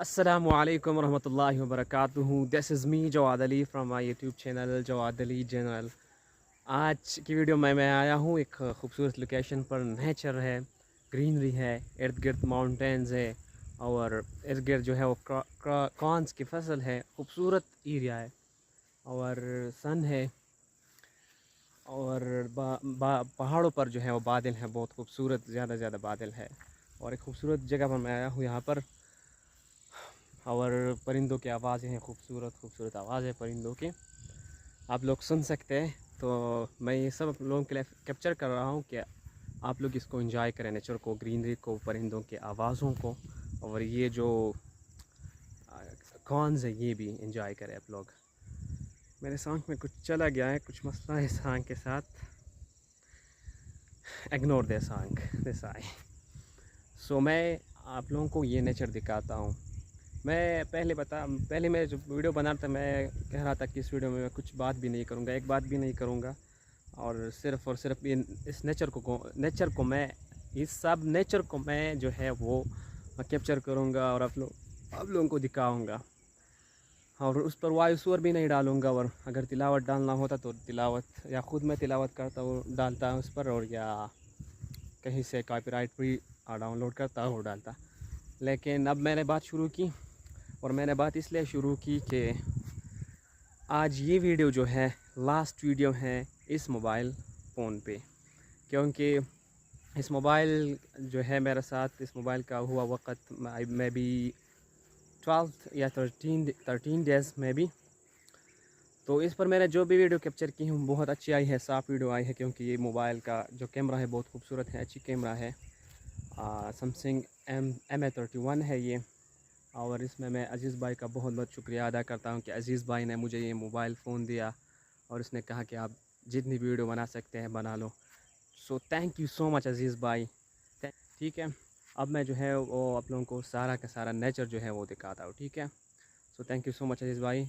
Assalamualaikum warahmatullahi wabarakatuh. This is me Jawad Ali from my YouTube channel Jawad Ali general. आज की video में मैं आया हूँ एक खूबसूरत लोकेशन पर। नेचर है, ग्रीनरी है, इर्द गिर्द माउंटेन्स है और इर्द गिर्द जो है वो कॉर्न्स की फसल है। खूबसूरत एरिया है और सन है और पहाड़ों पर जो है वो बादल हैं, बहुत खूबसूरत, ज़्यादा बादल है और एक खूबसूरत जगह पर मैं आया हूँ यहाँ पर। और परिंदों की आवाज़ें हैं, खूबसूरत आवाज़ है परिंदों की, आप लोग सुन सकते हैं। तो मैं ये सब आप लोगों के लिए कैप्चर कर रहा हूँ कि आप लोग इसको एंजॉय करें, नेचर को, ग्रीनरी को, परिंदों की आवाज़ों को, और ये जो कॉर्न्स है ये भी एंजॉय करें आप लोग। मेरे सॉन्ग में कुछ चला गया है, कुछ मसला है सॉन्ग के साथ, ignore the song this I. So मैं आप लोगों को ये नेचर दिखाता हूँ। मैं पहले मैं जब वीडियो बना रहा था मैं कह रहा था कि इस वीडियो में मैं कुछ बात भी नहीं करूँगा, एक बात भी नहीं करूँगा और सिर्फ इस नेचर को मैं इस सब नेचर को मैं जो है वो कैप्चर करूँगा और आप लोगों को दिखाऊँगा और उस पर वॉइस ओवर भी नहीं डालूँगा। और अगर तिलावत डालना होता तो तिलावत या ख़ुद मैं तिलावत करता हूँ डालता हूँ उस पर, और या कहीं से कॉपीराइट फ्री डाउनलोड करता हूँ डालता। लेकिन अब मैंने बात शुरू की और मैंने बात इसलिए शुरू की कि आज ये वीडियो जो है लास्ट वीडियो है इस मोबाइल फ़ोन पे, क्योंकि इस मोबाइल जो है मेरे साथ, इस मोबाइल का हुआ वक़्त मे बी 12 या 13 डेज़ में भी। तो इस पर मैंने जो भी वीडियो कैप्चर की हूँ बहुत अच्छी आई है, साफ़ वीडियो आई है, क्योंकि ये मोबाइल का जो कैमरा है बहुत खूबसूरत है, अच्छी कैमरा है। सैमसंग MA31 है ये। और इसमें मैं अज़ीज़ भाई का बहुत शुक्रिया अदा करता हूँ कि अज़ीज़ भाई ने मुझे ये मोबाइल फ़ोन दिया और उसने कहा कि आप जितनी वीडियो बना सकते हैं बना लो। So thank you so much Aziz भाई। ठीक है, अब मैं जो है वो आप लोगों को सारा का सारा नेचर जो है वो दिखाता हूँ। ठीक है, so thank you so much Aziz भाई।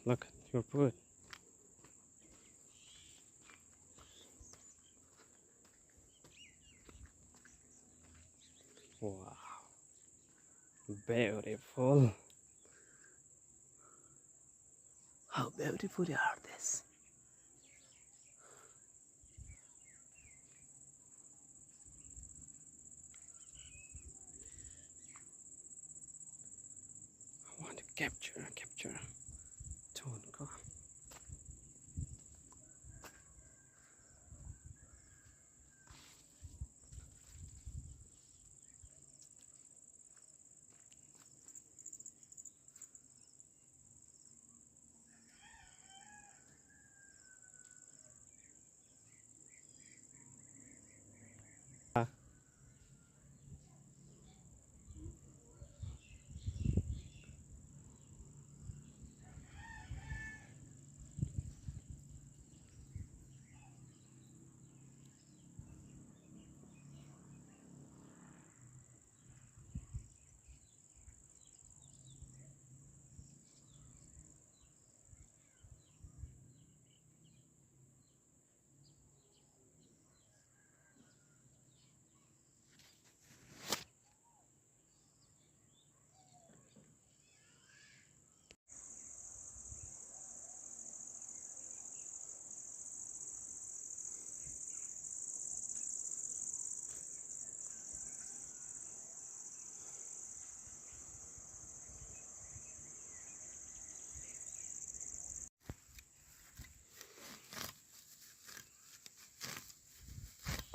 Look at your food. Wow, beautiful. How beautiful are this? I want to capture tone को।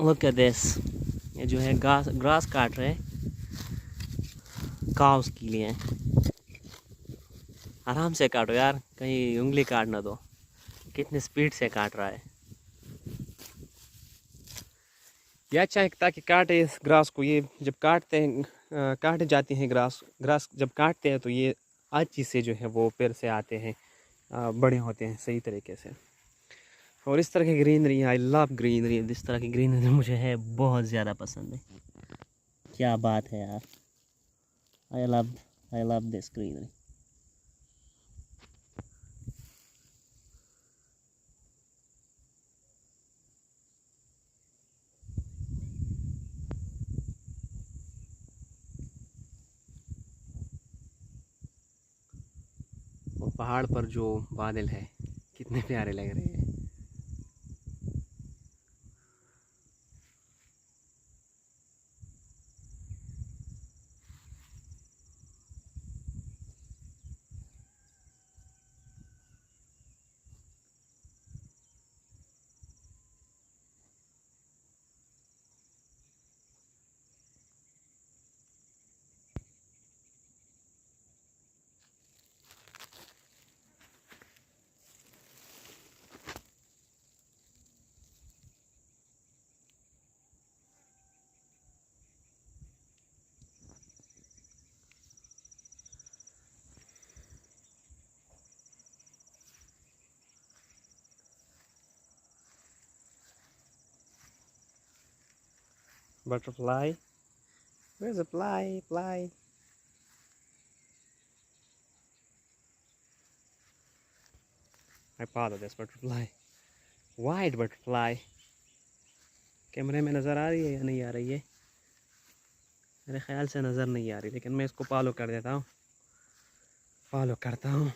Look at this. ये जो है ग्रास काट रहे हैं काउस के लिए। आराम से काटो यार, कहीं उंगली काट ना दो। कितनी स्पीड से काट रहा है। या चाहे ताकि काटे इस ग्रास को। ये जब काटते हैं काटे जाती हैं ग्रास जब काटते हैं तो ये अच्छी से जो है वो पेड़ से आते हैं, बड़े होते हैं सही तरीके से। और इस तरह की ग्रीनरी, आई लव ग्रीनरी। इस तरह की ग्रीनरी मुझे है बहुत ज़्यादा पसंद है। क्या बात है यार, आई लव दिस ग्रीनरी। और पहाड़ पर जो बादल है कितने प्यारे लग रहे हैं। Butterfly, where's the fly? I follow this butterfly, white butterfly। कैमरे में नज़र आ रही है या नहीं आ रही है? मेरे ख्याल से नज़र नहीं आ रही, लेकिन मैं इसको फॉलो कर देता हूँ, फॉलो करता हूँ।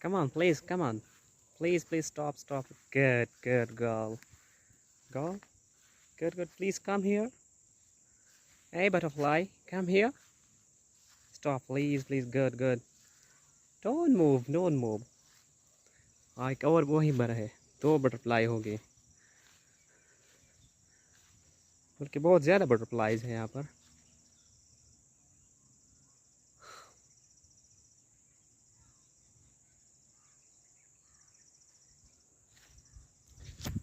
Come on, please, come on, please stop, good girl, good, please come here. Hey butterfly, come here, stop, please, good, don't move। एक और वही बड़ा है, 2 बटरफ्लाई हो गए, बल्कि बहुत ज़्यादा बटरफ्लाइज हैं यहाँ पर।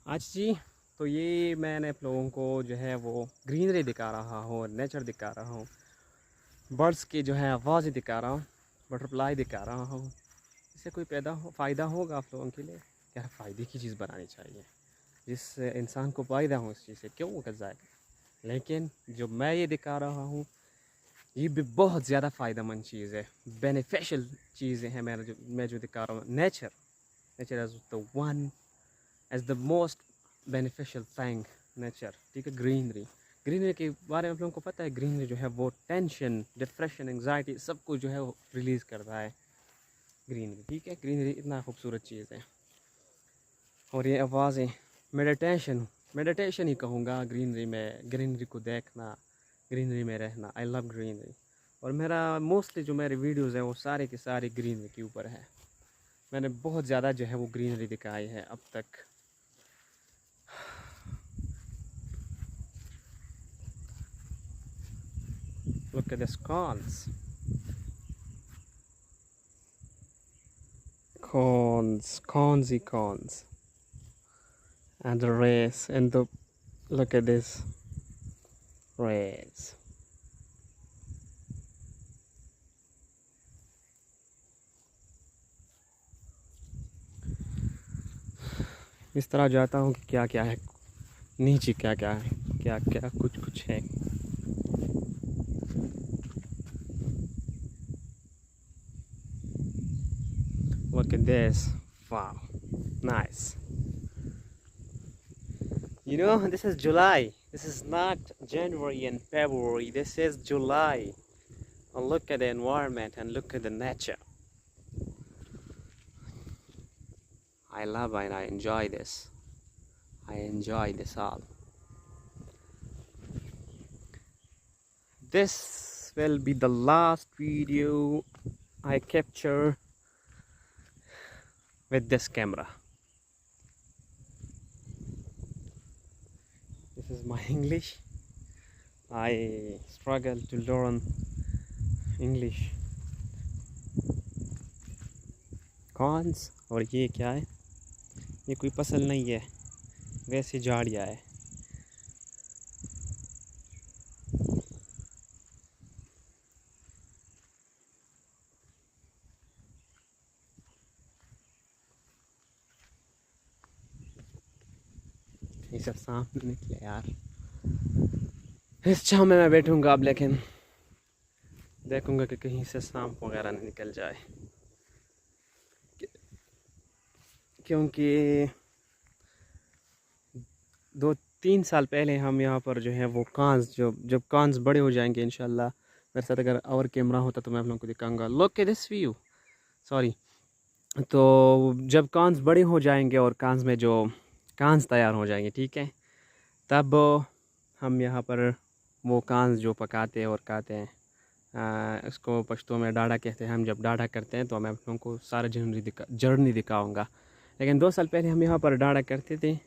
आज जी तो ये मैंने आप लोगों को जो है वो ग्रीनरी दिखा रहा हूँ, नेचर दिखा रहा हूँ, बर्ड्स की जो है आवाज़ें दिखा रहा हूँ, बटरफ्लाई दिखा रहा हूँ। इससे कोई फ़ायदा होगा आप लोगों के लिए? यार फ़ायदे की चीज़ बनानी चाहिए, जिससे इंसान को फ़ायदा हो उस चीज़ से, क्यों वक्त जाएगा। लेकिन जो मैं ये दिखा रहा हूँ ये भी बहुत ज़्यादा फ़ायदेमंद चीज़ है, बेनिफिशियल चीज़ें हैं। मैं जो दिखा रहा हूँ, nature as as the most beneficial thing, nature, ठीक है। ग्रीनरी के बारे में आप लोगों को पता है, ग्रीनरी जो है वो टेंशन, डिप्रेशन, एंग्जाइटी सब कुछ जो है वो रिलीज़ करता है ग्रीनरी, ठीक है। ग्रीनरी इतना खूबसूरत चीज़ है। और ये आवाज़ें, मेडिटेशन ही कहूँगा ग्रीनरी को देखना, ग्रीनरी में रहना। I love greenery. और मेरा मोस्टली जो मेरे वीडियोज़ हैं वो सारे के सारे ग्रीनरी के ऊपर है। मैंने बहुत ज़्यादा जो है वो ग्रीनरी दिखाई है अब तक। Look at this cons and the rays, and the look at this rays। इस तरह जाता हूँ कि क्या क्या है नीचे, क्या क्या है, क्या क्या कुछ है। Look at this, wow, nice। You know, this is July, this is not January and February, this is July। And look at the environment and look at the nature। I love and I enjoy this, all. This will be the last video I capture with this camera। This is my English. I struggle to learn English. Cons और ये क्या है? ये कोई फसल नहीं है, वैसे झाड़ियाँ है। ये सब सामने निकले यार। इस छाँव में मैं बैठूंगा अब, लेकिन देखूंगा कि कहीं से सांप वगैरह नहीं निकल जाए, क्योंकि 2-3 साल पहले हम यहाँ पर जो है वो कांस, जब कांस बड़े हो जाएंगे इंशाल्लाह, मेरे साथ अगर और कैमरा होता तो मैं आप लोगों को दिखाऊंगा। Look at this view, sorry. तो जब कांस बड़े हो जाएंगे और कांस में जो कांस तैयार हो जाएंगे, ठीक है, तब हम यहाँ पर वो कांस जो पकाते हैं और खाते हैं, इसको पश्तो में डाढ़ा कहते हैं। हम जब डाढ़ा करते हैं तो मैं आप लोगों को सारा जर्नी दिखाऊंगा। लेकिन 2 साल पहले हम यहाँ पर डाढ़ा करते थे।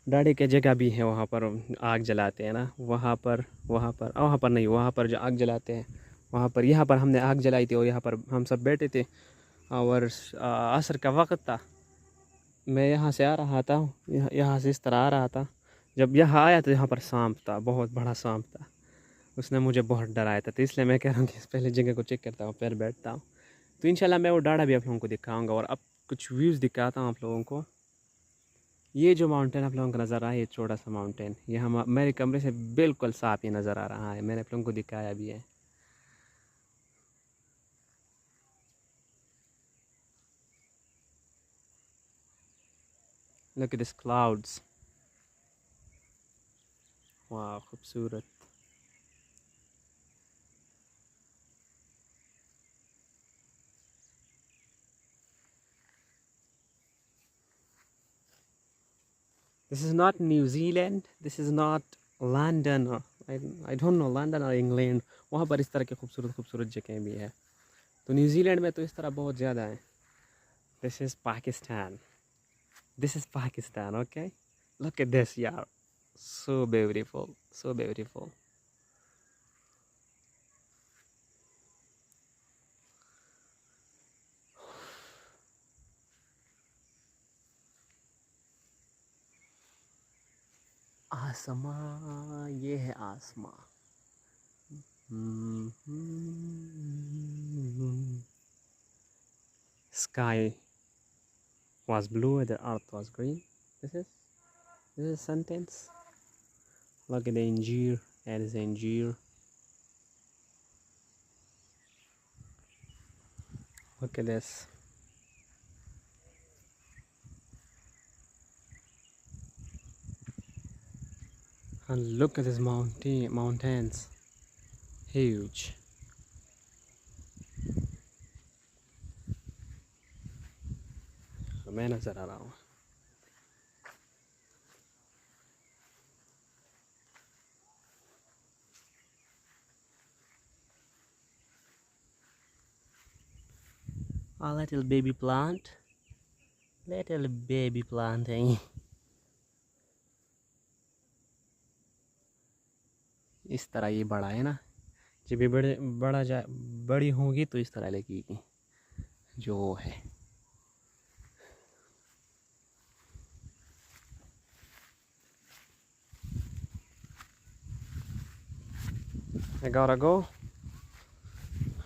डाढ़े की जगह भी है, वहाँ पर आग जलाते हैं ना, वहाँ पर नहीं, वहाँ पर जो आग जलाते हैं वहाँ पर, यहाँ पर हमने आग जलाई थी और यहाँ पर हम सब बैठे थे और असर का वक्त था। मैं यहाँ से आ रहा था, यहाँ से इस तरह आ रहा था। जब यहाँ आया तो यहाँ पर सांप था, बहुत बड़ा सांप था। उसने मुझे बहुत डराया था, तो इसलिए मैं कह रहा हूँ कि पहले जगह को चेक करता हूँ फिर बैठता हूँ। तो इंशाल्लाह मैं वो डाढ़ा भी आप लोगों को दिखाऊंगा। और अब कुछ व्यूज़ दिखाता हूँ आप लोगों को। ये जो माउंटेन आप लोगों को नज़र आ रहा है, ये छोटा सा माउंटेन, ये हम मेरे कमरे से बिल्कुल साफ ही नज़र आ रहा है। मैंने आप लोगों को दिखाया भी है। Look at these clouds. वाह, खूबसूरत। This is not New Zealand. This is not London. I don't know, London or England. वहाँ पर इस तरह के खूबसूरत खूबसूरत जगह भी है। तो न्यूजीलैंड में तो इस तरह बहुत ज़्यादा है। This is Pakistan. This is Pakistan, okay? Look at this, yeah. So beautiful, so beautiful. आसमां, ये है आसमां। Sky was blue and the earth was green. This is a sentence. Look at the Injir, that is Injir. Look at this. And look at these mountains. Huge. मैं नज़र आ रहा हूँ। A little baby plant. Little baby plant है। इस तरह ये बड़ा है ना, जब भी बड़ी होगी तो इस तरह लगेगी जो है। I gotta go.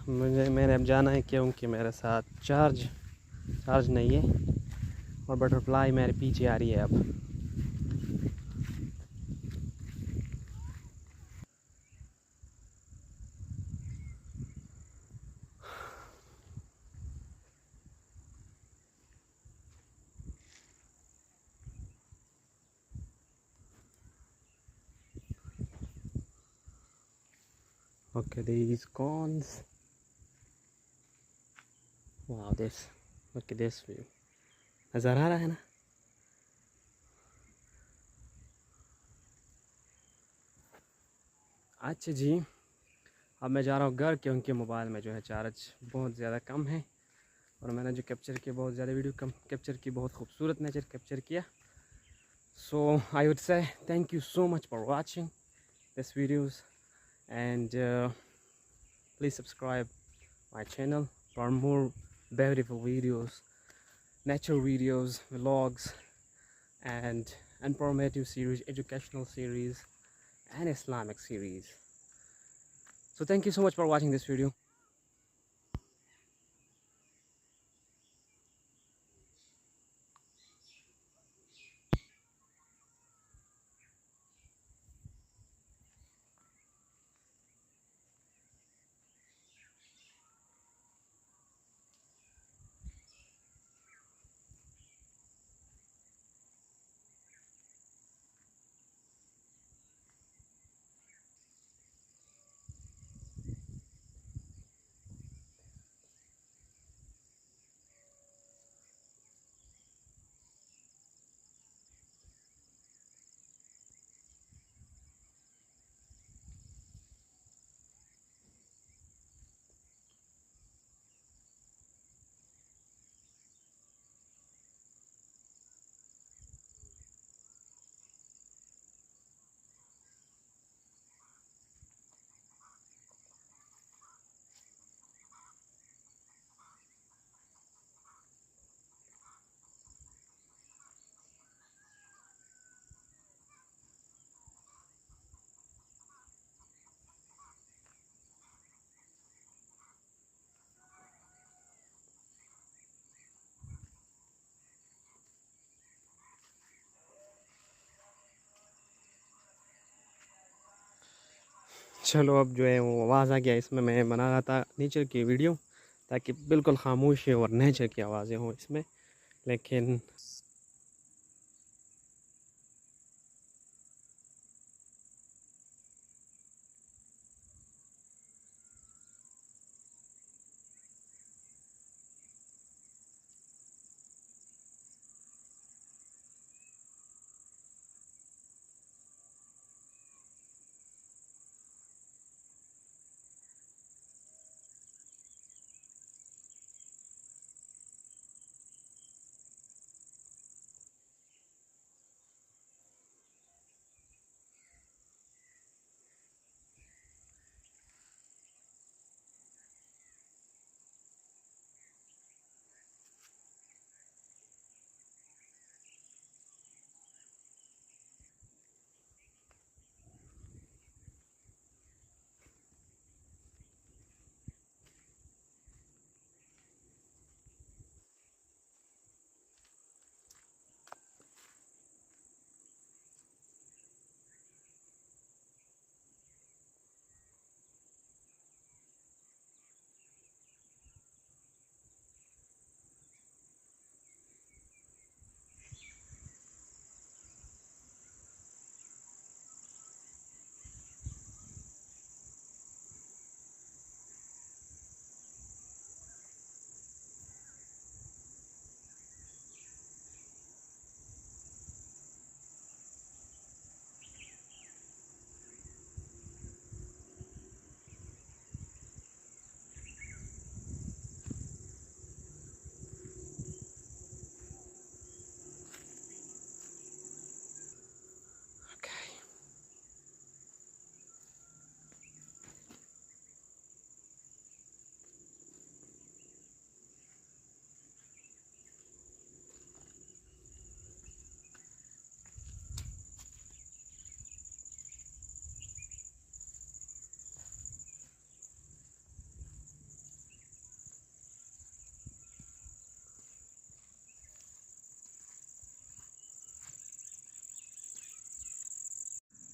मैंने अब जाना है, क्योंकि मेरे साथ चार्ज नहीं है और बटरफ्लाई मेरे पीछे आ रही है अब। Okay, these cones. Wow, look at this view. नज़र आ रहा है ना? अच्छा जी, अब मैं जा रहा हूँ घर, क्योंकि मोबाइल में जो है चार्ज बहुत ज़्यादा कम है और मैंने जो कैप्चर किया बहुत ज़्यादा वीडियो कम कैप्चर की, बहुत खूबसूरत नेचर कैप्चर किया। So I would say thank you so much for watching this videos, and please subscribe my channel for more beautiful videos, nature videos, vlogs, and informative series, educational series, and Islamic series. So thank you so much for watching this video. चलो अब जो है वो आवाज़ आ गया, इसमें मैं बना रहा था नेचर की वीडियो ताकि बिल्कुल खामोशी और नेचर की आवाज़ें हों इसमें, लेकिन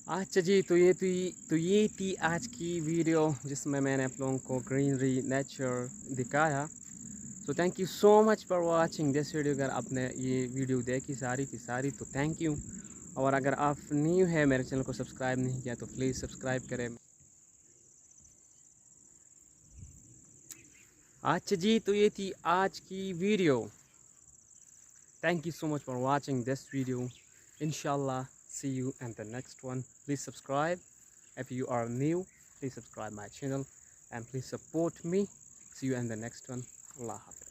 अच्छा जी, तो ये थी आज की वीडियो जिसमें मैंने आप लोगों को ग्रीनरी नेचर दिखाया। सो thank you so much for watching this video. अगर आपने ये वीडियो देखी सारी की सारी तो थैंक यू, और अगर आप न्यू है मेरे चैनल को सब्सक्राइब नहीं किया तो प्लीज़ सब्सक्राइब करें। अच्छा जी, तो ये थी आज की video. Thank you so much for watching this video. Inshallah, see you in the next one. Please subscribe. If you are new, please subscribe my channel and please support me. See you in the next one. Allah Hafiz.